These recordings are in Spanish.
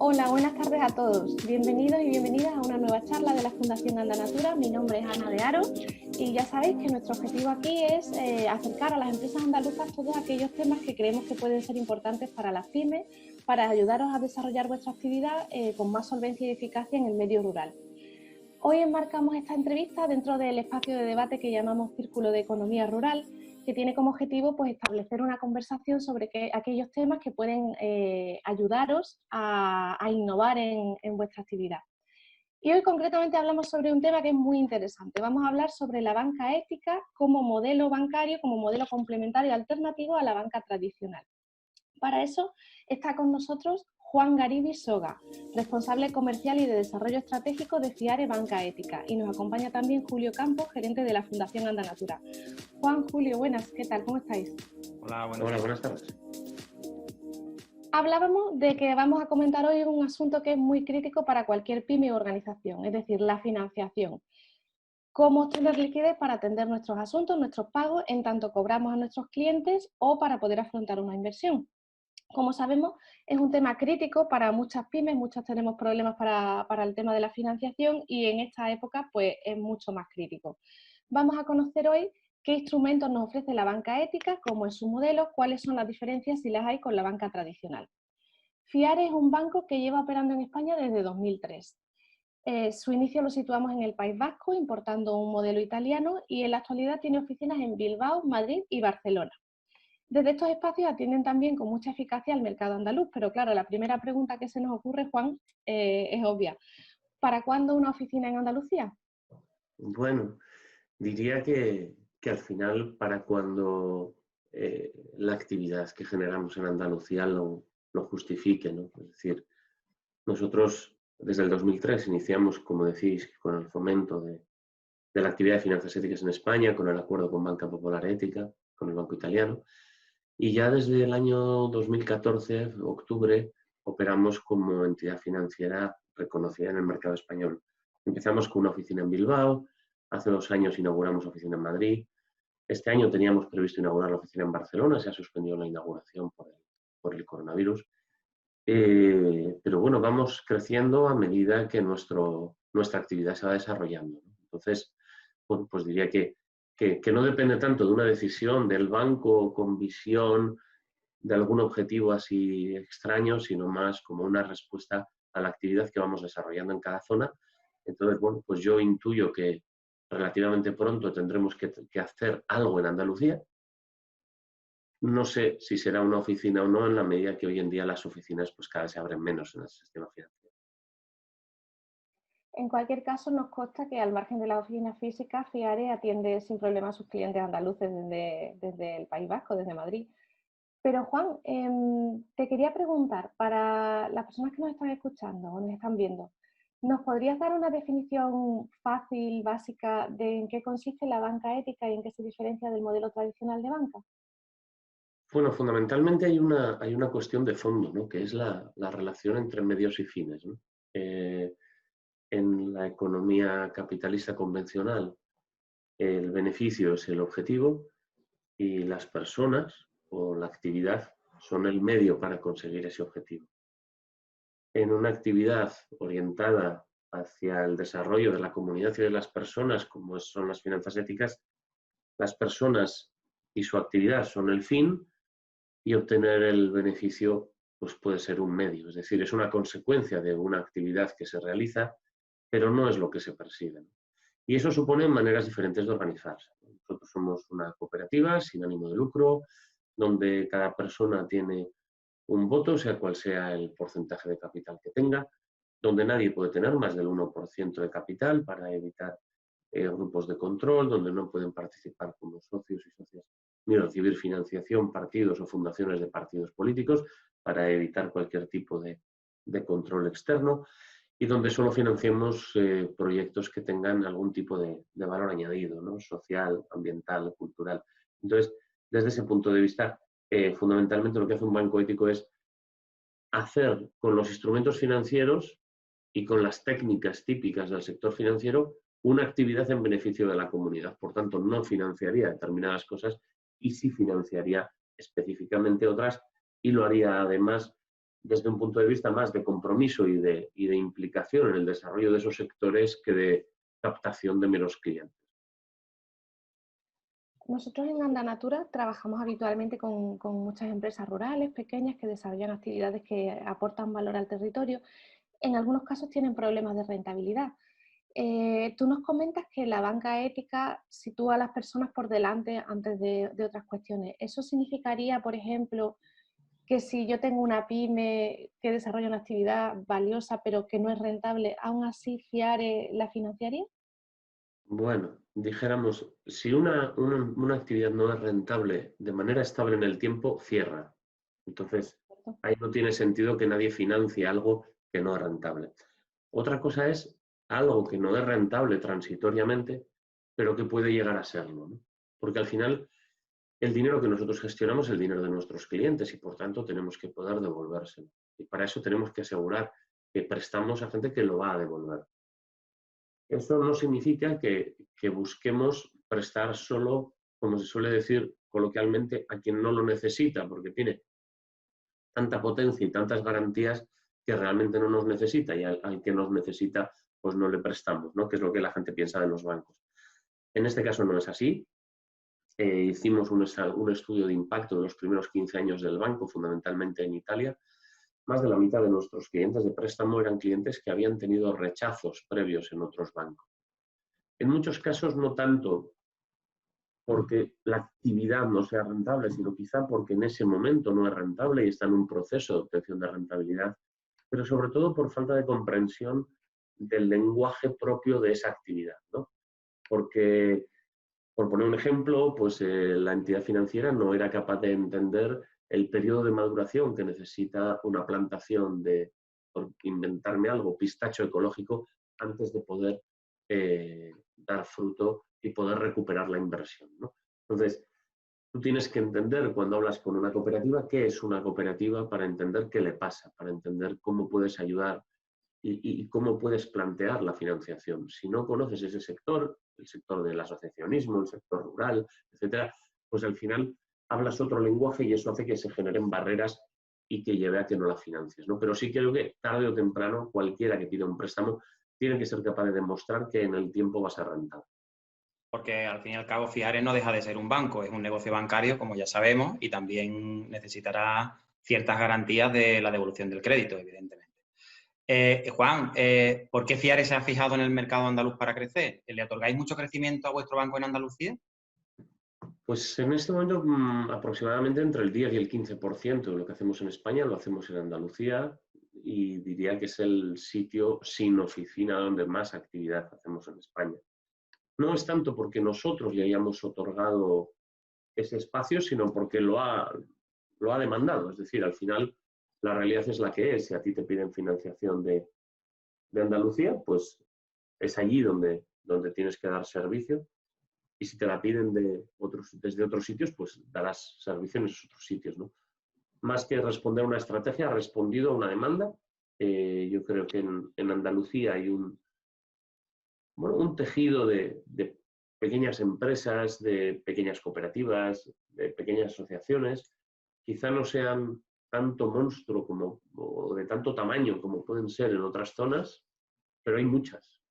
Hola, buenas tardes a todos. Bienvenidos y bienvenidas a una nueva charla de la Fundación Andanatura. Mi nombre es Ana de Aro y ya sabéis que nuestro objetivo aquí es acercar a las empresas andaluzas todos aquellos temas que creemos que pueden ser importantes para las pymes, para ayudaros a desarrollar vuestra actividad con más solvencia y eficacia en el medio rural. Hoy enmarcamos esta entrevista dentro del espacio de debate que llamamos Círculo de Economía Rural, que tiene como objetivo pues, establecer una conversación sobre aquellos temas que pueden ayudaros a innovar en vuestra actividad. Y hoy concretamente hablamos sobre un tema que es muy interesante. Vamos a hablar sobre la banca ética como modelo bancario, como modelo complementario alternativo a la banca tradicional. Para eso está con nosotros Juan Garibi Soga, responsable comercial y de desarrollo estratégico de FIARE Banca Ética, y nos acompaña también Julio Campos, gerente de la Fundación Andanatura. Juan, Julio, buenas, ¿qué tal? ¿Cómo estáis? Hola, buenas tardes. Hablábamos de que vamos a comentar hoy un asunto que es muy crítico para cualquier pyme o organización, es decir, la financiación. Cómo obtener liquidez para atender nuestros asuntos, nuestros pagos, en tanto cobramos a nuestros clientes o para poder afrontar una inversión. Como sabemos, es un tema crítico para muchas pymes, muchos tenemos problemas para el tema de la financiación y en esta época pues, es mucho más crítico. Vamos a conocer hoy qué instrumentos nos ofrece la banca ética, cómo es su modelo, cuáles son las diferencias si las hay con la banca tradicional. FIARE es un banco que lleva operando en España desde 2003. Su inicio lo situamos en el País Vasco, importando un modelo italiano, y en la actualidad tiene oficinas en Bilbao, Madrid y Barcelona. Desde estos espacios atienden también con mucha eficacia al mercado andaluz, pero claro, la primera pregunta que se nos ocurre, Juan, es obvia. ¿Para cuándo una oficina en Andalucía? Bueno, diría que al final para cuando la actividad que generamos en Andalucía lo justifique, ¿no? Es decir, nosotros desde el 2003 iniciamos, como decís, con el fomento de la actividad de finanzas éticas en España, con el acuerdo con Banca Popular Ética, con el Banco Italiano, y ya desde el año 2014, octubre, operamos como entidad financiera reconocida en el mercado español. Empezamos con una oficina en Bilbao, hace 2 años inauguramos oficina en Madrid, este año teníamos previsto inaugurar la oficina en Barcelona, se ha suspendido la inauguración por el coronavirus, pero bueno, vamos creciendo a medida que nuestra actividad se va desarrollando, ¿no? Entonces, bueno, pues diría que no depende tanto de una decisión del banco con visión de algún objetivo así extraño, sino más como una respuesta a la actividad que vamos desarrollando en cada zona. Entonces, bueno, pues yo intuyo que relativamente pronto tendremos que hacer algo en Andalucía. No sé si será una oficina o no, en la medida que hoy en día las oficinas pues cada vez se abren menos en el sistema financiero. En cualquier caso, nos consta que al margen de la oficina física, FIARE atiende sin problema a sus clientes andaluces desde el País Vasco, desde Madrid. Pero Juan, te quería preguntar, para las personas que nos están escuchando o nos están viendo, ¿nos podrías dar una definición fácil, básica, de en qué consiste la banca ética y en qué se diferencia del modelo tradicional de banca? Bueno, fundamentalmente hay una cuestión de fondo, ¿no? Que es la relación entre medios y fines, ¿no? En la economía capitalista convencional, el beneficio es el objetivo y las personas o la actividad son el medio para conseguir ese objetivo. En una actividad orientada hacia el desarrollo de la comunidad y de las personas, como son las finanzas éticas, las personas y su actividad son el fin y obtener el beneficio pues puede ser un medio, es decir, es una consecuencia de una actividad que se realiza, pero no es lo que se persigue. Y eso supone maneras diferentes de organizarse. Nosotros somos una cooperativa sin ánimo de lucro, donde cada persona tiene un voto, sea cual sea el porcentaje de capital que tenga, donde nadie puede tener más del 1% de capital para evitar grupos de control, donde no pueden participar como socios y socias ni recibir financiación partidos o fundaciones de partidos políticos para evitar cualquier tipo de control externo y donde solo financiemos proyectos que tengan algún tipo de valor añadido, ¿no? Social, ambiental, cultural. Entonces, desde ese punto de vista, fundamentalmente lo que hace un banco ético es hacer con los instrumentos financieros y con las técnicas típicas del sector financiero una actividad en beneficio de la comunidad. Por tanto, no financiaría determinadas cosas y sí financiaría específicamente otras y lo haría además desde un punto de vista más de compromiso y de implicación en el desarrollo de esos sectores que de captación de meros clientes. Nosotros en Andanatura trabajamos habitualmente con muchas empresas rurales, pequeñas, que desarrollan actividades que aportan valor al territorio. En algunos casos tienen problemas de rentabilidad. Tú nos comentas que la banca ética sitúa a las personas por delante antes de otras cuestiones. ¿Eso significaría, por ejemplo, que si yo tengo una pyme que desarrolla una actividad valiosa pero que no es rentable, aún así FIARE la financiaría? Bueno, dijéramos, si una actividad no es rentable de manera estable en el tiempo, cierra. Entonces, ahí no tiene sentido que nadie financie algo que no es rentable. Otra cosa es algo que no es rentable transitoriamente, pero que puede llegar a serlo, ¿no? Porque al final el dinero que nosotros gestionamos es el dinero de nuestros clientes y por tanto tenemos que poder devolvérselo. Y para eso tenemos que asegurar que prestamos a gente que lo va a devolver. Eso no significa que busquemos prestar solo, como se suele decir coloquialmente, a quien no lo necesita, porque tiene tanta potencia y tantas garantías que realmente no nos necesita y al que nos necesita, pues no le prestamos, ¿no? Que es lo que la gente piensa de los bancos. En este caso no es así. Hicimos un estudio de impacto en los primeros 15 años del banco, fundamentalmente en Italia. Más de la mitad de nuestros clientes de préstamo eran clientes que habían tenido rechazos previos en otros bancos. En muchos casos no tanto porque la actividad no sea rentable, sino quizá porque en ese momento no es rentable y está en un proceso de obtención de rentabilidad, pero sobre todo por falta de comprensión del lenguaje propio de esa actividad, ¿no? Porque, por poner un ejemplo, pues la entidad financiera no era capaz de entender el periodo de maduración que necesita una plantación de, por inventarme algo, pistacho ecológico, antes de poder dar fruto y poder recuperar la inversión, ¿no? Entonces, tú tienes que entender cuando hablas con una cooperativa qué es una cooperativa para entender qué le pasa, para entender cómo puedes ayudar y cómo puedes plantear la financiación. Si no conoces ese sector, el sector del asociacionismo, el sector rural, etcétera, pues al final hablas otro lenguaje y eso hace que se generen barreras y que lleve a que no la financies, ¿no? Pero sí creo que tarde o temprano cualquiera que pida un préstamo tiene que ser capaz de demostrar que en el tiempo va a ser rentable. Porque al fin y al cabo FIARE no deja de ser un banco, es un negocio bancario, como ya sabemos, y también necesitará ciertas garantías de la devolución del crédito, evidentemente. Juan, ¿por qué FIARE se ha fijado en el mercado andaluz para crecer? ¿Le otorgáis mucho crecimiento a vuestro banco en Andalucía? Pues en este momento aproximadamente entre el 10 y el 15% de lo que hacemos en España lo hacemos en Andalucía y diría que es el sitio sin oficina donde más actividad hacemos en España. No es tanto porque nosotros le hayamos otorgado ese espacio, sino porque lo ha demandado. Es decir, al final la realidad es la que es. Si a ti te piden financiación de Andalucía, pues es allí donde tienes que dar servicio. Y si te la piden desde otros sitios, pues darás servicio en esos otros sitios, ¿no? Más que responder a una estrategia, ha respondido a una demanda. Yo creo que en Andalucía hay un tejido de pequeñas empresas, de pequeñas cooperativas, de pequeñas asociaciones. Quizá no sean tanto monstruo o de tanto tamaño como pueden ser en otras zonas, pero hay muchas.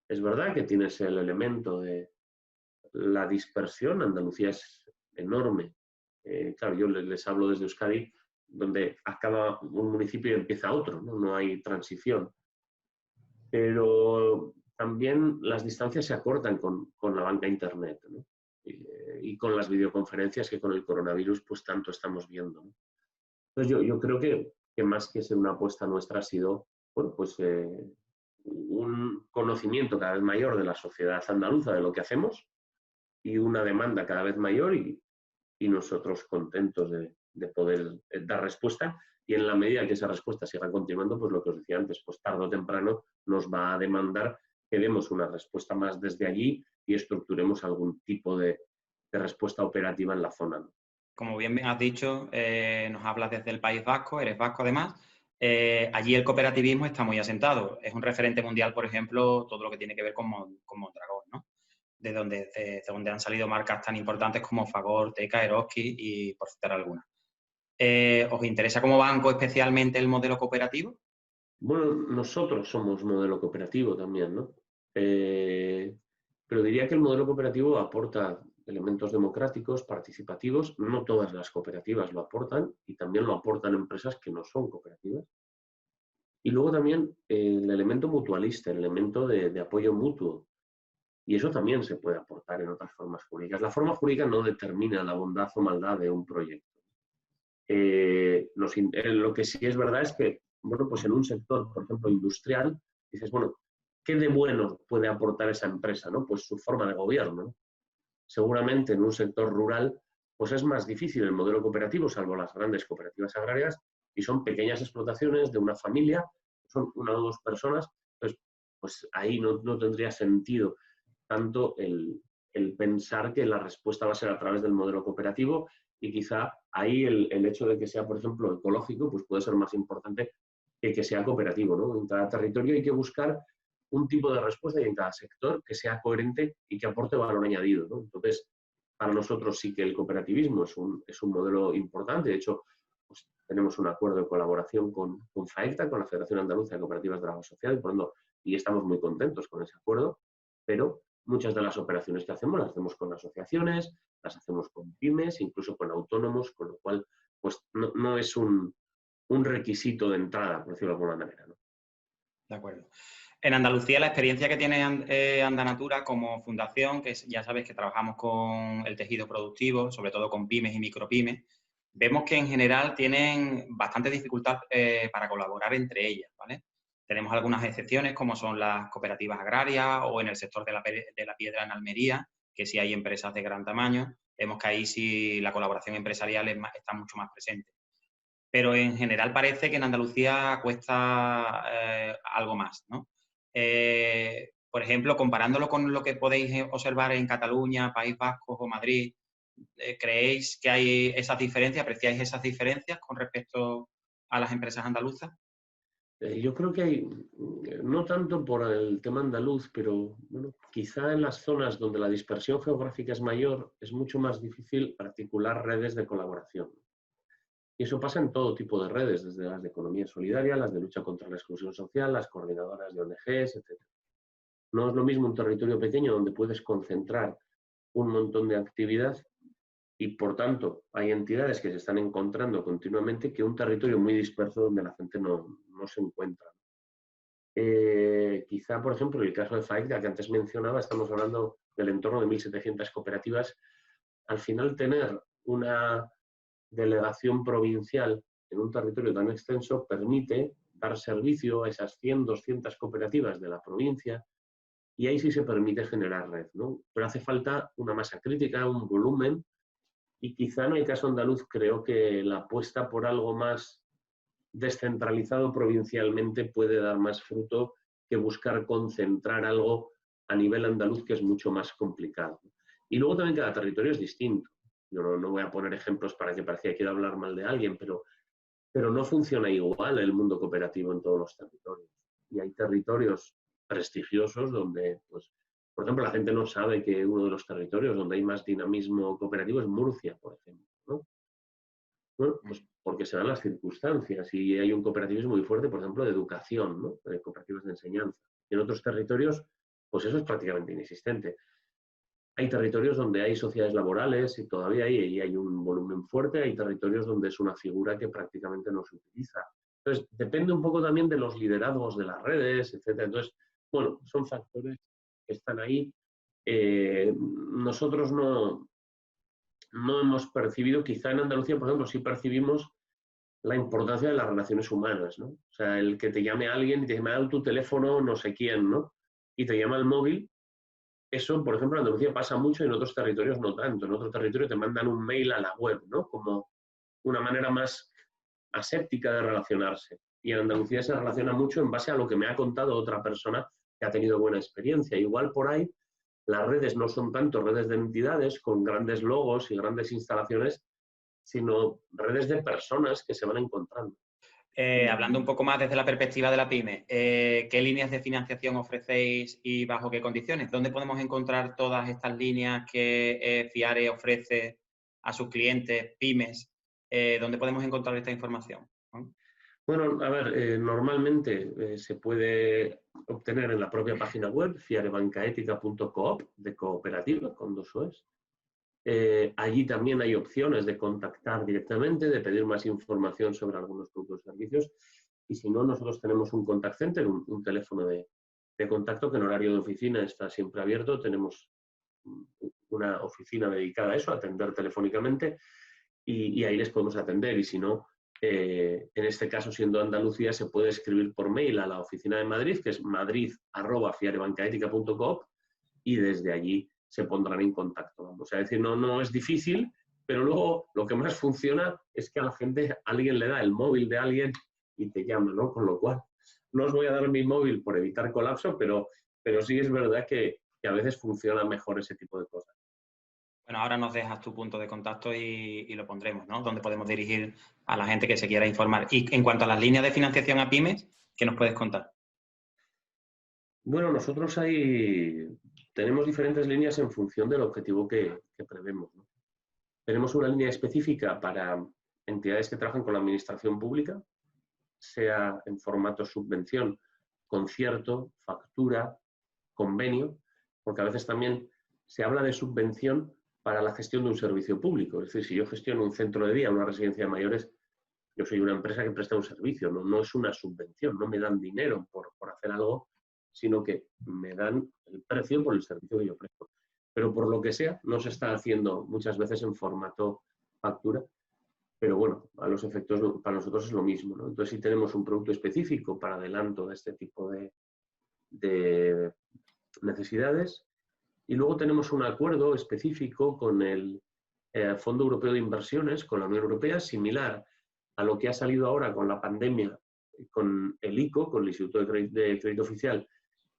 Es verdad que tienes el elemento de la dispersión. Andalucía es enorme. Claro, yo les hablo desde Euskadi, donde acaba un municipio y empieza otro, ¿no? No hay transición. Pero también las distancias se acortan con la banca Internet, ¿no? Y con las videoconferencias que con el coronavirus pues tanto estamos viendo, ¿no? Entonces yo creo que más que ser una apuesta nuestra ha sido, bueno, pues un conocimiento cada vez mayor de la sociedad andaluza de lo que hacemos y una demanda cada vez mayor y nosotros contentos de poder dar respuesta y en la medida que esa respuesta siga continuando, pues lo que os decía antes, pues tarde o temprano nos va a demandar que demos una respuesta más desde allí y estructuremos algún tipo de respuesta operativa en la zona, ¿no? Como bien has dicho, nos hablas desde el País Vasco, eres vasco además. Allí el cooperativismo está muy asentado. Es un referente mundial, por ejemplo, todo lo que tiene que ver con Mondragón, ¿no? Desde donde han salido marcas tan importantes como Fagor, Teca, Eroski y por citar algunas. ¿Os interesa como banco especialmente el modelo cooperativo? Bueno, nosotros somos modelo cooperativo también, ¿no? Pero diría que el modelo cooperativo aporta elementos democráticos, participativos. No todas las cooperativas lo aportan y también lo aportan empresas que no son cooperativas. Y luego también el elemento mutualista, el elemento de apoyo mutuo. Y eso también se puede aportar en otras formas jurídicas. La forma jurídica no determina la bondad o maldad de un proyecto. Lo que sí es verdad es que, bueno, pues en un sector, por ejemplo, industrial, dices, bueno, ¿qué de bueno puede aportar esa empresa, ¿no? Pues su forma de gobierno, ¿no? Seguramente en un sector rural, pues es más difícil el modelo cooperativo, salvo las grandes cooperativas agrarias, y son pequeñas explotaciones de una familia, son una o dos personas, pues ahí no tendría sentido tanto el pensar que la respuesta va a ser a través del modelo cooperativo y quizá ahí el hecho de que sea, por ejemplo, ecológico, pues puede ser más importante que sea cooperativo, ¿no? En cada territorio hay que buscar un tipo de respuesta y en cada sector que sea coherente y que aporte valor añadido, ¿no? Entonces, para nosotros sí que el cooperativismo es un modelo importante. De hecho, pues, tenemos un acuerdo de colaboración con FAECTA, con la Federación Andaluza de Cooperativas de Trabajo Social, y estamos muy contentos con ese acuerdo, pero muchas de las operaciones que hacemos las hacemos con asociaciones, las hacemos con pymes, incluso con autónomos, con lo cual pues no es un requisito de entrada, por decirlo de alguna manera, ¿no? De acuerdo. En Andalucía, la experiencia que tiene Andanatura como fundación, que ya sabes que trabajamos con el tejido productivo, sobre todo con pymes y micropymes, vemos que en general tienen bastante dificultad para colaborar entre ellas, ¿vale? Tenemos algunas excepciones, como son las cooperativas agrarias o en el sector de la piedra en Almería, que sí hay empresas de gran tamaño. Vemos que ahí sí la colaboración empresarial está mucho más presente. Pero en general parece que en Andalucía cuesta algo más, ¿no? Por ejemplo, comparándolo con lo que podéis observar en Cataluña, País Vasco o Madrid, ¿creéis que hay esas diferencias? ¿Apreciáis esas diferencias con respecto a las empresas andaluzas? Yo creo que hay, no tanto por el tema andaluz, pero bueno, quizá en las zonas donde la dispersión geográfica es mayor, es mucho más difícil articular redes de colaboración. Y eso pasa en todo tipo de redes, desde las de economía solidaria, las de lucha contra la exclusión social, las coordinadoras de ONGs, etc. No es lo mismo un territorio pequeño donde puedes concentrar un montón de actividad y, por tanto, hay entidades que se están encontrando continuamente que un territorio muy disperso donde la gente no se encuentra. Quizá, por ejemplo, en el caso de FAECTA, que antes mencionaba, estamos hablando del entorno de 1.700 cooperativas. Al final, tener una delegación provincial en un territorio tan extenso permite dar servicio a esas 100, 200 cooperativas de la provincia y ahí sí se permite generar red, ¿no? Pero hace falta una masa crítica, un volumen y quizá en el caso andaluz creo que la apuesta por algo más descentralizado provincialmente puede dar más fruto que buscar concentrar algo a nivel andaluz que es mucho más complicado. Y luego también cada territorio es distinto. Yo no voy a poner ejemplos para que parezca que quiero hablar mal de alguien, pero no funciona igual el mundo cooperativo en todos los territorios. Y hay territorios prestigiosos donde, pues, por ejemplo, la gente no sabe que uno de los territorios donde hay más dinamismo cooperativo es Murcia, por ejemplo, ¿no? Bueno, pues porque se dan las circunstancias y hay un cooperativismo muy fuerte, por ejemplo, de educación, ¿no? De cooperativas de enseñanza. Y en otros territorios, pues eso es prácticamente inexistente. Hay territorios donde hay sociedades laborales y todavía hay un volumen fuerte, hay territorios donde es una figura que prácticamente no se utiliza. Entonces, depende un poco también de los liderazgos de las redes, etc. Entonces, bueno, son factores que están ahí. Nosotros no hemos percibido, quizá en Andalucía, por ejemplo, sí percibimos la importancia de las relaciones humanas, ¿no? O sea, el que te llame alguien y te dice, me ha dado tu teléfono no sé quién, ¿no? Y te llama al móvil. Eso, por ejemplo, en Andalucía pasa mucho y en otros territorios no tanto. En otro territorio te mandan un mail a la web, ¿no? Como una manera más aséptica de relacionarse. Y en Andalucía se relaciona mucho en base a lo que me ha contado otra persona que ha tenido buena experiencia. Igual por ahí las redes no son tanto redes de entidades con grandes logos y grandes instalaciones, sino redes de personas que se van encontrando. Hablando un poco más desde la perspectiva de la pyme, ¿qué líneas de financiación ofrecéis y bajo qué condiciones? ¿Dónde podemos encontrar todas estas líneas que FIARE ofrece a sus clientes pymes ¿dónde podemos encontrar esta información? Bueno, a ver, normalmente se puede obtener en la propia página web, fiarebancaetica.coop, de cooperativa, con 2 O's. Allí también hay opciones de contactar directamente, de pedir más información sobre algunos productos y servicios. Y si no, nosotros tenemos un contact center, un teléfono de contacto que en horario de oficina está siempre abierto. Tenemos una oficina dedicada a eso, a atender telefónicamente, y ahí les podemos atender. Y si no, en este caso, siendo Andalucía, se puede escribir por mail a la oficina de Madrid, que es madrid@fiarebancaetica.coop, y desde allí se pondrán en contacto. Vamos a decir, no es difícil, pero luego lo que más funciona es que a la gente alguien le da el móvil de alguien y te llama, ¿no? Con lo cual, no os voy a dar mi móvil por evitar colapso, pero sí es verdad que a veces funciona mejor ese tipo de cosas. Bueno, ahora nos dejas tu punto de contacto y lo pondremos, ¿no? Donde podemos dirigir a la gente que se quiera informar. Y en cuanto a las líneas de financiación a pymes, ¿qué nos puedes contar? Bueno, nosotros tenemos diferentes líneas en función del objetivo que prevemos, ¿no? Tenemos una línea específica para entidades que trabajan con la administración pública, sea en formato subvención, concierto, factura, convenio, porque a veces también se habla de subvención para la gestión de un servicio público. Es decir, si yo gestiono un centro de día, una residencia de mayores, yo soy una empresa que presta un servicio, no es una subvención, no me dan dinero por hacer algo, sino que me dan el precio por el servicio que yo presto. Pero por lo que sea, no se está haciendo muchas veces en formato factura, pero bueno, a los efectos para nosotros es lo mismo, ¿no? Entonces, si tenemos un producto específico para adelanto de este tipo de necesidades, y luego tenemos un acuerdo específico con el Fondo Europeo de Inversiones, con la Unión Europea, similar a lo que ha salido ahora con la pandemia, con el ICO, con el Instituto de Crédito Oficial,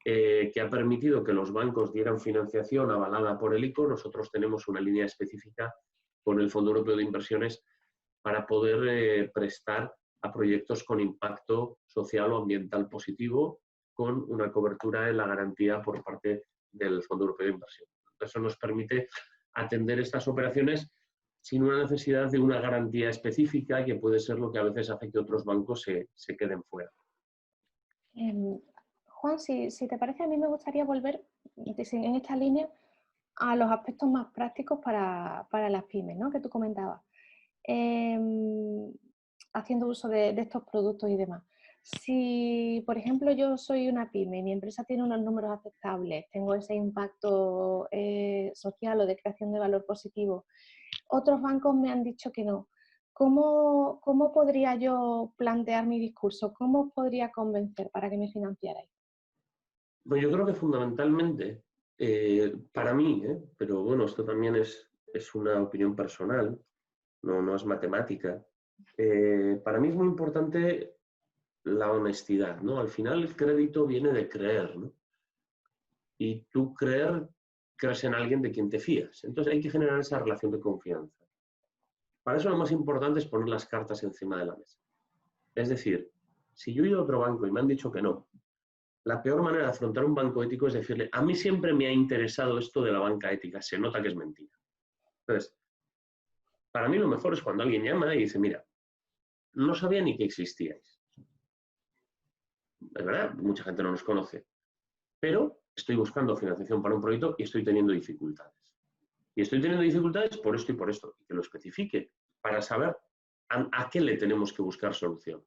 que ha permitido que los bancos dieran financiación avalada por el ICO. Nosotros tenemos una línea específica con el Fondo Europeo de Inversiones para poder prestar a proyectos con impacto social o ambiental positivo, con una cobertura en la garantía por parte del Fondo Europeo de Inversión. Eso nos permite atender estas operaciones sin una necesidad de una garantía específica, que puede ser lo que a veces hace que otros bancos se queden fuera. Juan, si te parece, a mí me gustaría volver en esta línea a los aspectos más prácticos para las pymes, ¿no? Que tú comentabas, haciendo uso de estos productos y demás. Si, por ejemplo, yo soy una pyme, mi empresa tiene unos números aceptables, tengo ese impacto social o de creación de valor positivo, otros bancos me han dicho que no. ¿Cómo podría yo plantear mi discurso? ¿Cómo os podría convencer para que me financiarais? Bueno, yo creo que fundamentalmente, para mí, pero bueno, esto también es una opinión personal, no es matemática. Para mí es muy importante la honestidad, ¿no? Al final el crédito viene de creer, ¿no? Y tú crees en alguien de quien te fías. Entonces hay que generar esa relación de confianza. Para eso lo más importante es poner las cartas encima de la mesa. Es decir, si yo he ido a otro banco y me han dicho que no, la peor manera de afrontar un banco ético es decirle: a mí siempre me ha interesado esto de la banca ética, se nota que es mentira. Entonces, para mí lo mejor es cuando alguien llama y dice: mira, no sabía ni que existíais. Es verdad, mucha gente no nos conoce, pero estoy buscando financiación para un proyecto y estoy teniendo dificultades. Y estoy teniendo dificultades por esto y por esto, y que lo especifique para saber a qué le tenemos que buscar solución.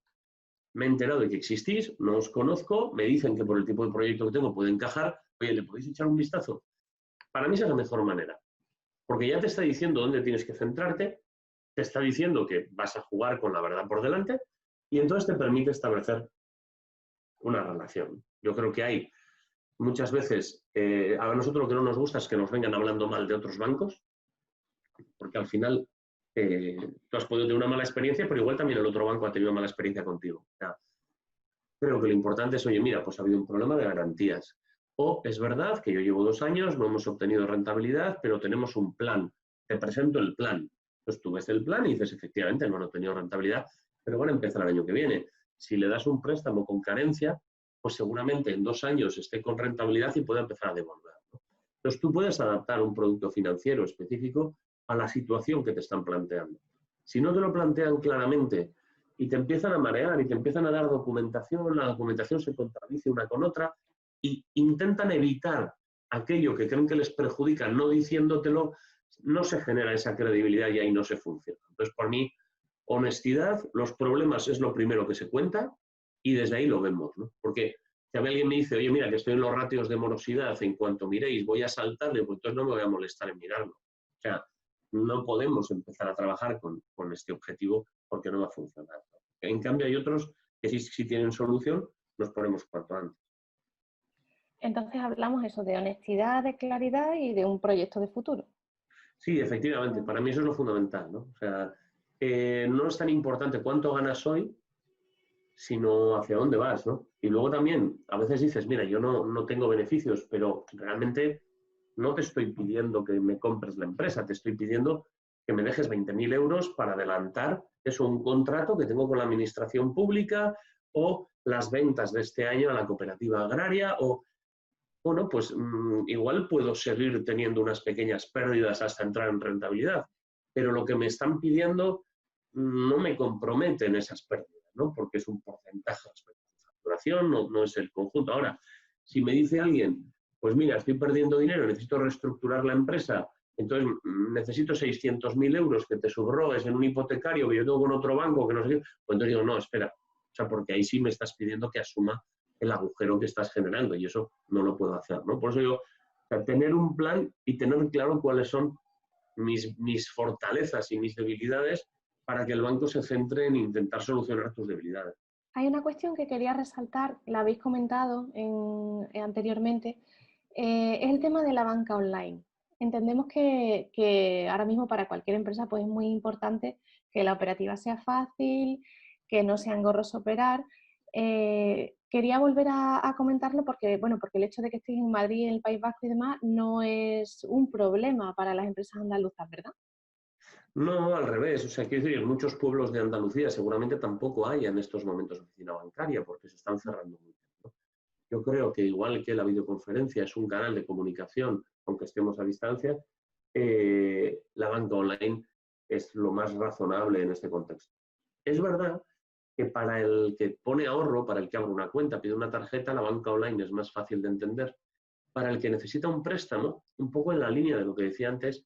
Me he enterado de que existís, no os conozco, me dicen que por el tipo de proyecto que tengo puede encajar. Oye, ¿le podéis echar un vistazo? Para mí esa es la mejor manera, porque ya te está diciendo dónde tienes que centrarte, te está diciendo que vas a jugar con la verdad por delante, y entonces te permite establecer una relación. Yo creo que hay muchas veces, a nosotros lo que no nos gusta es que nos vengan hablando mal de otros bancos, porque al final tú has podido tener una mala experiencia, pero igual también el otro banco ha tenido una mala experiencia contigo. O sea, creo que lo importante es: oye, mira, pues ha habido un problema de garantías. O es verdad que yo llevo 2 años, no hemos obtenido rentabilidad, pero tenemos un plan. Te presento el plan. Entonces tú ves el plan y dices: efectivamente, no han obtenido rentabilidad, pero van a empezar el año que viene. Si le das un préstamo con carencia, pues seguramente en 2 años esté con rentabilidad y pueda empezar a devolver, ¿no? Entonces tú puedes adaptar un producto financiero específico a la situación que te están planteando. Si no te lo plantean claramente y te empiezan a marear y te empiezan a dar documentación, la documentación se contradice una con otra y intentan evitar aquello que creen que les perjudica no diciéndotelo, no se genera esa credibilidad y ahí no se funciona. Entonces, por mí, honestidad, los problemas es lo primero que se cuenta y desde ahí lo vemos, ¿no? Porque si a mí alguien me dice, oye, mira, que estoy en los ratios de morosidad, en cuanto miréis voy a saltarle, pues entonces no me voy a molestar en mirarlo. O sea, no podemos empezar a trabajar con este objetivo porque no va a funcionar. En cambio, hay otros que sí tienen solución, nos ponemos cuanto antes. Entonces hablamos eso de honestidad, de claridad y de un proyecto de futuro. Sí, efectivamente, para mí eso es lo fundamental, ¿no? O sea, no es tan importante cuánto ganas hoy, sino hacia dónde vas, ¿no? Y luego también, a veces dices, mira, yo no tengo beneficios, pero realmente no te estoy pidiendo que me compres la empresa, te estoy pidiendo que me dejes 20.000 euros para adelantar eso, un contrato que tengo con la administración pública o las ventas de este año a la cooperativa agraria o, bueno, pues igual puedo seguir teniendo unas pequeñas pérdidas hasta entrar en rentabilidad, pero lo que me están pidiendo no me compromete en esas pérdidas, ¿no? Porque es un porcentaje respecto a la facturación, no es el conjunto. Ahora, si me dice alguien, pues mira, estoy perdiendo dinero, necesito reestructurar la empresa, entonces necesito 600.000 euros que te subrogues en un hipotecario que yo tengo con otro banco, que no sé qué, pues entonces digo, no, espera, o sea, porque ahí sí me estás pidiendo que asuma el agujero que estás generando y eso no lo puedo hacer, ¿no? Por eso digo, o sea, tener un plan y tener claro cuáles son mis fortalezas y mis debilidades para que el banco se centre en intentar solucionar tus debilidades. Hay una cuestión que quería resaltar, la habéis comentado anteriormente, es el tema de la banca online. Entendemos que ahora mismo para cualquier empresa pues, es muy importante que la operativa sea fácil, que no sea engorroso operar. Quería volver a comentarlo porque, bueno, porque el hecho de que estéis en Madrid, en el País Vasco y demás, no es un problema para las empresas andaluzas, ¿verdad? No, al revés. O sea, quiero decir, en muchos pueblos de Andalucía seguramente tampoco hay en estos momentos oficina bancaria porque se están cerrando mucho, ¿no? Yo creo que igual que la videoconferencia es un canal de comunicación, aunque estemos a distancia, la banca online es lo más razonable en este contexto. Es verdad que para el que pone ahorro, para el que abre una cuenta, pide una tarjeta, la banca online es más fácil de entender. Para el que necesita un préstamo, un poco en la línea de lo que decía antes,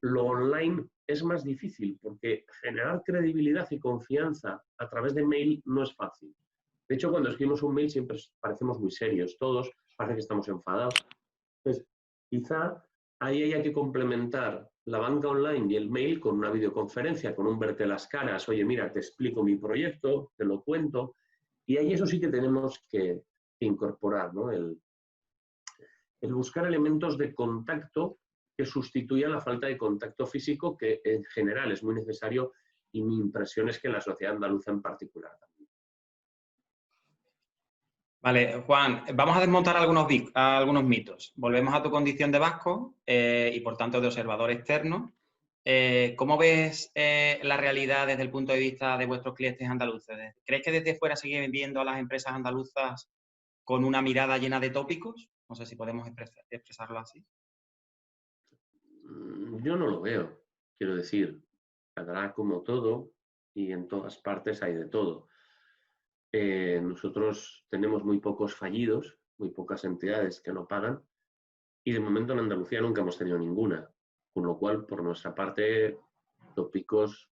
lo online es más difícil porque generar credibilidad y confianza a través de mail no es fácil. De hecho, cuando escribimos un mail siempre parecemos muy serios, todos parece que estamos enfadados. Entonces, quizá ahí haya que complementar la banca online y el mail con una videoconferencia, con un verte las caras, oye, mira, te explico mi proyecto, te lo cuento, y ahí eso sí que tenemos que incorporar, ¿no? El buscar elementos de contacto que sustituyan la falta de contacto físico, que en general es muy necesario, y mi impresión es que en la sociedad andaluza en particular también. Vale, Juan, vamos a desmontar algunos mitos. Volvemos a tu condición de vasco y, por tanto, de observador externo. ¿Cómo ves la realidad desde el punto de vista de vuestros clientes andaluces? ¿Crees que desde fuera siguen viendo a las empresas andaluzas con una mirada llena de tópicos? No sé si podemos expresarlo así. Yo no lo veo, quiero decir, habrá como todo y en todas partes hay de todo. Nosotros tenemos muy pocos fallidos, muy pocas entidades que no pagan y de momento en Andalucía nunca hemos tenido ninguna, con lo cual por nuestra parte tópicos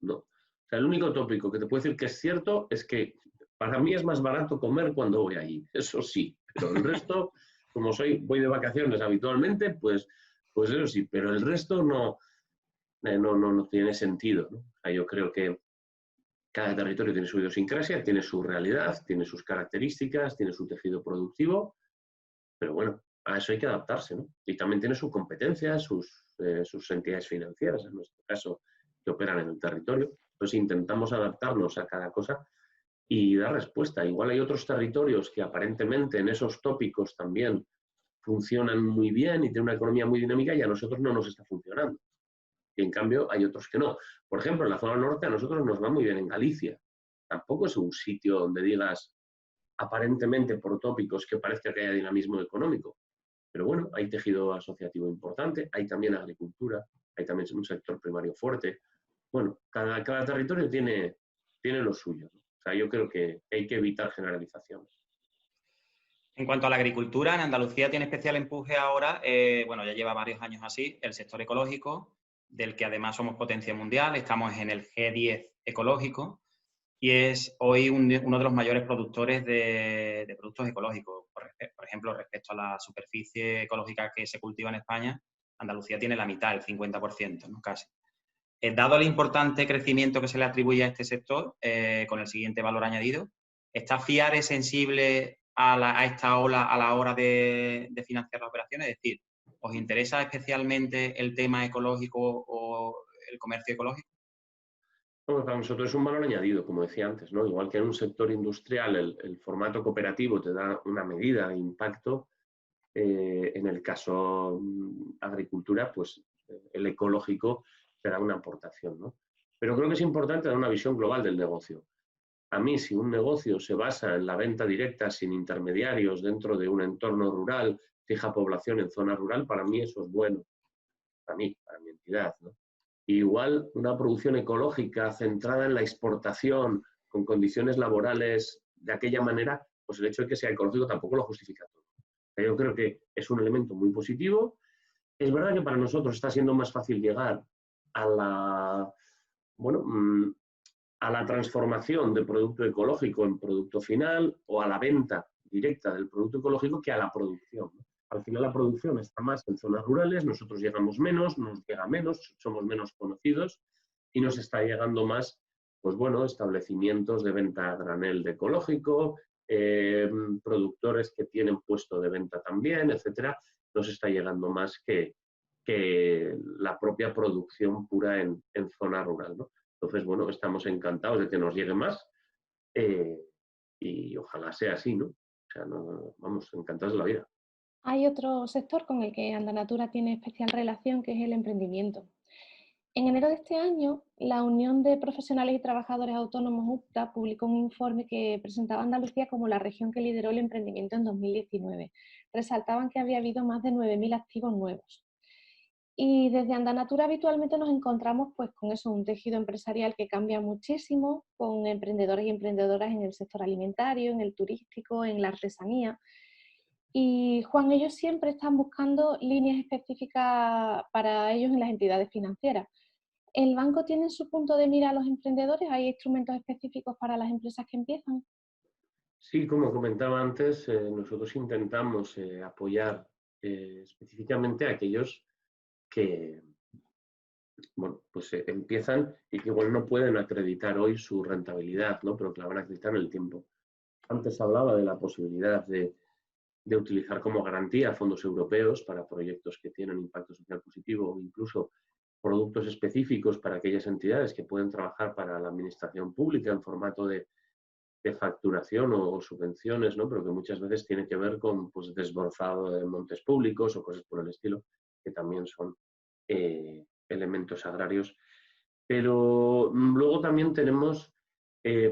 no. O sea, el único tópico que te puedo decir que es cierto es que para mí es más barato comer cuando voy allí, eso sí, pero el resto, como voy de vacaciones habitualmente, pues eso sí, pero el resto no tiene sentido, ¿no? O sea, yo creo que cada territorio tiene su idiosincrasia, tiene su realidad, tiene sus características, tiene su tejido productivo, pero bueno, a eso hay que adaptarse, ¿no? Y también tiene su competencia, sus entidades financieras, en nuestro caso, que operan en el territorio. Entonces intentamos adaptarnos a cada cosa y dar respuesta. Igual hay otros territorios que aparentemente en esos tópicos también funcionan muy bien y tienen una economía muy dinámica y a nosotros no nos está funcionando. Y en cambio hay otros que no. Por ejemplo, en la zona norte a nosotros nos va muy bien en Galicia. Tampoco es un sitio donde digas aparentemente por tópicos que parezca que haya dinamismo económico. Pero bueno, hay tejido asociativo importante, hay también agricultura, hay también un sector primario fuerte. bueno, cada territorio tiene lo suyo, ¿no? O sea, yo creo que hay que evitar generalizaciones. En cuanto a la agricultura, en Andalucía tiene especial empuje ahora, bueno, ya lleva varios años así, el sector ecológico, del que además somos potencia mundial, estamos en el G10 ecológico y es hoy uno de los mayores productores de productos ecológicos. Por ejemplo, respecto a la superficie ecológica que se cultiva en España, Andalucía tiene la mitad, el 50%, ¿no? Casi. Dado el importante crecimiento que se le atribuye a este sector, con el siguiente valor añadido, ¿está FIARE sensible a esta ola a la hora de financiar las operaciones? Es decir, ¿os interesa especialmente el tema ecológico o el comercio ecológico? Bueno, para nosotros es un valor añadido, como decía antes, ¿no? Igual que en un sector industrial el formato cooperativo te da una medida de impacto, en el caso agricultura, pues el ecológico te da una aportación, ¿no? Pero creo que es importante dar una visión global del negocio. A mí, si un negocio se basa en la venta directa sin intermediarios dentro de un entorno rural, fija población en zona rural, para mí eso es bueno, para mí, para mi entidad, ¿no? Igual una producción ecológica centrada en la exportación, con condiciones laborales de aquella manera, pues el hecho de que sea ecológico tampoco lo justifica todo. Yo creo que es un elemento muy positivo. Es verdad que para nosotros está siendo más fácil llegar a la, bueno, a la transformación de producto ecológico en producto final o a la venta directa del producto ecológico que a la producción, ¿no? Al final la producción está más en zonas rurales, nosotros llegamos menos, nos llega menos, somos menos conocidos y nos está llegando más, pues bueno, establecimientos de venta a granel de ecológico, productores que tienen puesto de venta también, etcétera, nos está llegando más que la propia producción pura en zona rural, ¿no? Entonces, bueno, estamos encantados de que nos llegue más y ojalá sea así, ¿no? O sea, no, vamos, encantados de la vida. Hay otro sector con el que Andanatura tiene especial relación, que es el emprendimiento. En enero de este año, la Unión de Profesionales y Trabajadores Autónomos UPTA publicó un informe que presentaba a Andalucía como la región que lideró el emprendimiento en 2019. Resaltaban que había habido más de 9.000 activos nuevos. Y desde Andanatura habitualmente nos encontramos pues con eso, un tejido empresarial que cambia muchísimo, con emprendedores y emprendedoras en el sector alimentario, en el turístico, en la artesanía. Y Juan, ellos siempre están buscando líneas específicas para ellos en las entidades financieras. ¿El banco tiene en su punto de mira a los emprendedores? ¿Hay instrumentos específicos para las empresas que empiezan? Sí, como comentaba antes, nosotros intentamos apoyar específicamente a aquellos que, bueno, pues empiezan y que igual no pueden acreditar hoy su rentabilidad, ¿no? Pero que la van a acreditar en el tiempo. Antes hablaba de la posibilidad de utilizar como garantía fondos europeos para proyectos que tienen impacto social positivo o incluso productos específicos para aquellas entidades que pueden trabajar para la administración pública en formato de facturación o subvenciones, ¿no? Pero que muchas veces tiene que ver con pues, desbrozado de montes públicos o cosas por el estilo, que también son elementos agrarios. Pero luego también tenemos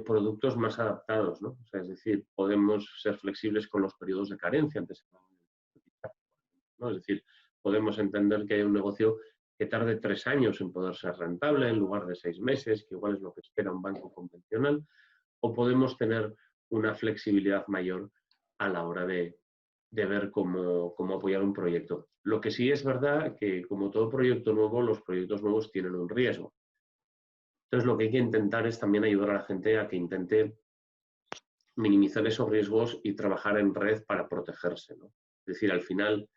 productos más adaptados, ¿no? O sea, es decir, podemos ser flexibles con los periodos de carencia, antes, ¿no? Es decir, podemos entender que hay un negocio que tarde 3 años en poder ser rentable en lugar de 6 meses, que igual es lo que espera un banco convencional, o podemos tener una flexibilidad mayor a la hora de ver cómo apoyar un proyecto. Lo que sí es verdad que, como todo proyecto nuevo, los proyectos nuevos tienen un riesgo. Entonces, lo que hay que intentar es también ayudar a la gente a que intente minimizar esos riesgos y trabajar en red para protegerse, ¿no? Es decir, al final,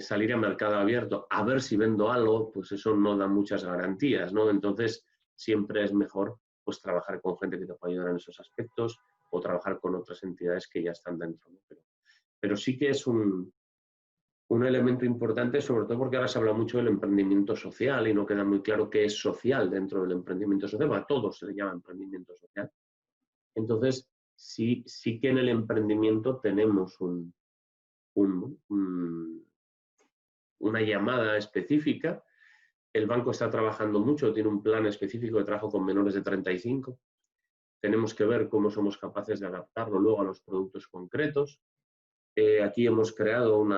salir a mercado abierto a ver si vendo algo, pues eso no da muchas garantías, ¿no? Entonces, siempre es mejor pues trabajar con gente que te pueda ayudar en esos aspectos o trabajar con otras entidades que ya están dentro, ¿no? Pero sí que es un elemento importante, sobre todo porque ahora se habla mucho del emprendimiento social y no queda muy claro qué es social dentro del emprendimiento social. A todos se le llama emprendimiento social. Entonces, sí que en el emprendimiento tenemos una llamada específica. El banco está trabajando mucho, tiene un plan específico de trabajo con menores de 35. Tenemos que ver cómo somos capaces de adaptarlo luego a los productos concretos. Aquí hemos creado un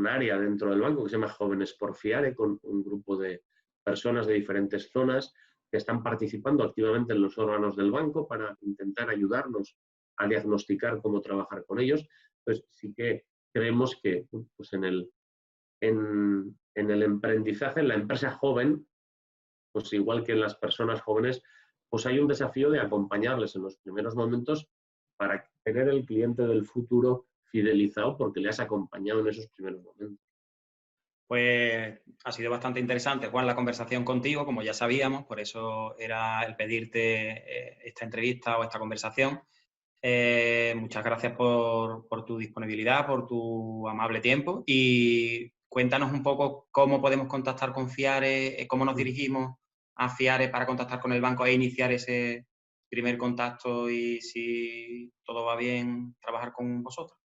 área dentro del banco que se llama Jóvenes por FIARE, con un grupo de personas de diferentes zonas que están participando activamente en los órganos del banco para intentar ayudarnos a diagnosticar cómo trabajar con ellos. Pues sí que creemos que pues en el emprendizaje, en la empresa joven, pues igual que en las personas jóvenes, pues hay un desafío de acompañarles en los primeros momentos para tener el cliente del futuro fidelizado porque le has acompañado en esos primeros momentos. Pues ha sido bastante interesante, Juan, la conversación contigo, como ya sabíamos, por eso era el pedirte esta entrevista o esta conversación. Muchas gracias por tu disponibilidad, por tu amable tiempo y cuéntanos un poco cómo podemos contactar con FIARE, cómo nos dirigimos a FIARE para contactar con el banco e iniciar ese primer contacto y si todo va bien, trabajar con vosotros.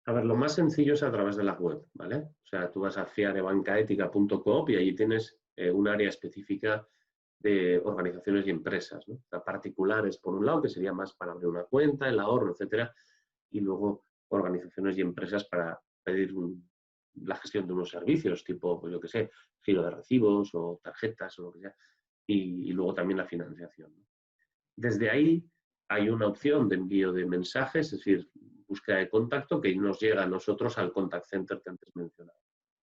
A ver, lo más sencillo es a través de la web, ¿vale? O sea, tú vas a fiarebancaetica.com y allí tienes un área específica de organizaciones y empresas, ¿no? O sea, particulares, por un lado, que sería más para abrir una cuenta, el ahorro, etcétera, y luego organizaciones y empresas para pedir la gestión de unos servicios, tipo, pues yo qué sé, giro de recibos o tarjetas o lo que sea, y luego también la financiación, ¿no? Desde ahí hay una opción de envío de mensajes, es decir, búsqueda de contacto que nos llega a nosotros al contact center que antes mencionaba.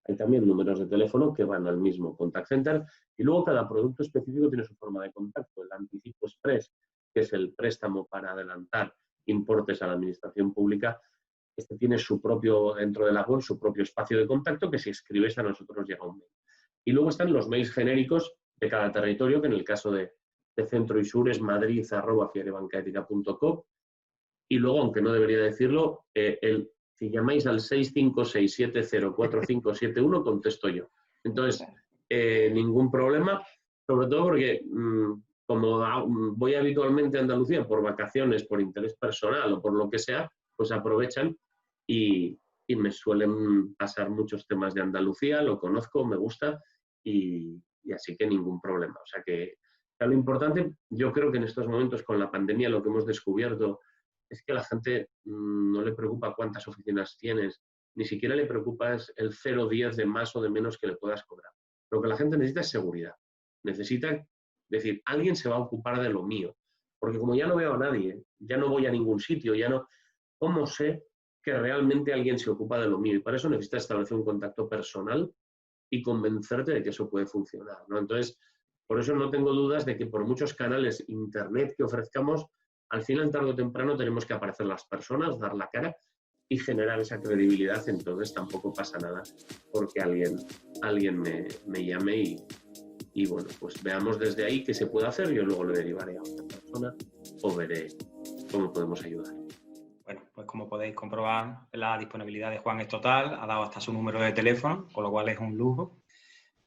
Hay también números de teléfono que van al mismo contact center y luego cada producto específico tiene su forma de contacto. El anticipo express, que es el préstamo para adelantar importes a la administración pública, este tiene su propio, dentro de la web, su propio espacio de contacto que si escribes a nosotros nos llega un mail. Y luego están los mails genéricos de cada territorio, que en el caso de Centro y Sur es madrid@fiarebancaetica.com. Y luego, aunque no debería decirlo, si llamáis al 656704571, contesto yo. Entonces, ningún problema, sobre todo porque como voy habitualmente a Andalucía por vacaciones, por interés personal o por lo que sea, pues aprovechan y me suelen pasar muchos temas de Andalucía, lo conozco, me gusta y así que ningún problema. O sea que lo importante, yo creo que en estos momentos con la pandemia lo que hemos descubierto es que a la gente no le preocupa cuántas oficinas tienes, ni siquiera le preocupa el 0,10 de más o de menos que le puedas cobrar. Lo que la gente necesita es seguridad. Necesita decir, alguien se va a ocupar de lo mío. Porque como ya no veo a nadie, ya no voy a ningún sitio, ya no... ¿Cómo sé que realmente alguien se ocupa de lo mío? Y para eso necesitas establecer un contacto personal y convencerte de que eso puede funcionar, ¿no? Entonces, por eso no tengo dudas de que por muchos canales internet que ofrezcamos, al final, tarde o temprano, tenemos que aparecer las personas, dar la cara y generar esa credibilidad. Entonces, tampoco pasa nada porque alguien me llame y, bueno, pues veamos desde ahí qué se puede hacer. Yo luego lo derivaré a otra persona o veré cómo podemos ayudar. Bueno, pues como podéis comprobar, la disponibilidad de Juan es total, ha dado hasta su número de teléfono, con lo cual es un lujo.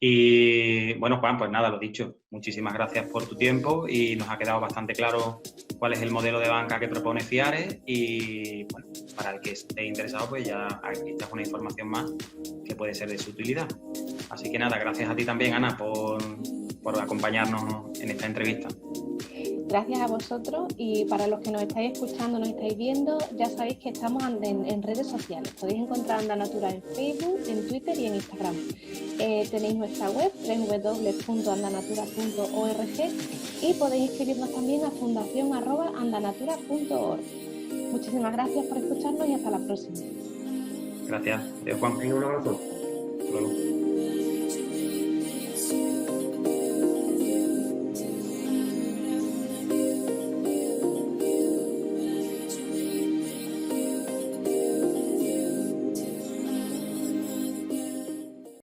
Y bueno, Juan, pues nada, lo dicho, muchísimas gracias por tu tiempo y nos ha quedado bastante claro cuál es el modelo de banca que propone FIARE y bueno, para el que esté interesado, pues ya aquí está una información más que puede ser de su utilidad. Así que nada, gracias a ti también, Ana, por acompañarnos en esta entrevista. Gracias a vosotros y para los que nos estáis escuchando, nos estáis viendo, ya sabéis que estamos en redes sociales. Podéis encontrar Andanatura en Facebook, en Twitter y en Instagram. Tenéis nuestra web www.andanatura.org y podéis escribirnos también a fundación@andanatura.org. Muchísimas gracias por escucharnos y hasta la próxima. Gracias. Adiós, Juan. Un abrazo. Hasta luego.